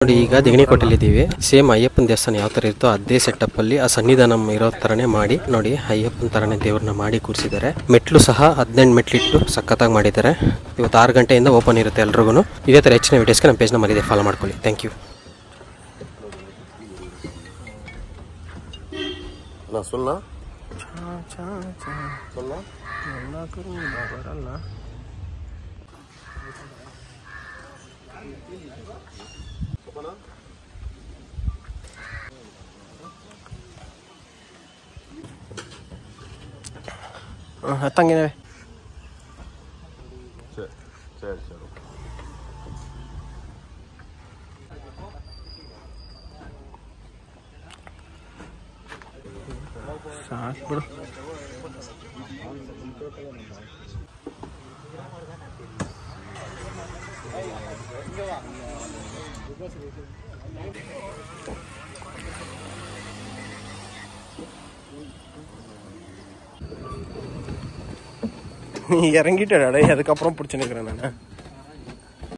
ನೋಡಿ ಈಗ ದಿಗಣಿಕೋಟೆಲಿದ್ದೀವಿ. ಸೇಮ್ ಅಯ್ಯಪ್ಪನ ದೇವಸ್ಥಾನ ಯಾವ ಥರ ಇರುತ್ತೋ ಅದೇ ಸೆಟಪ್ ಅಲ್ಲಿ ಆ ಸನ್ನಿಧಾನ ಇರೋ ಥರನೇ ಮಾಡಿ ನೋಡಿ ಅಯ್ಯಪ್ಪನ ಥರನೇ ದೇವ್ರನ್ನ ಮಾಡಿ ಕೂರಿಸಿದ್ದಾರೆ. ಮೆಟ್ಲು ಸಹ 18 ಮೆಟ್ಲಿಟ್ಟು ಸಖತ್ತಾಗಿ ಮಾಡಿದ್ದಾರೆ. ಇವತ್ತು 6 ಗಂಟೆಯಿಂದ ಓಪನ್ ಇರುತ್ತೆ ಎಲ್ರಿಗೂ. ಇದೇ ಥರ ಹೆಚ್ಚಿನ ವಿಡಿಯೋಸ್ಗೆ ನಮ್ಮ ಪೇಜ್ನ ಮರಿದೆ ಫಾಲೋ ಮಾಡ್ಕೊಳ್ಳಿ. Thank you. ಹತ್ತಂಗೇನೆ ಸಾಕು ಬಿಡು. இறங்கிட்டேடா, அதுக்கப்புறம் பிடிச்சுன்னுக்கிறேன் நான்.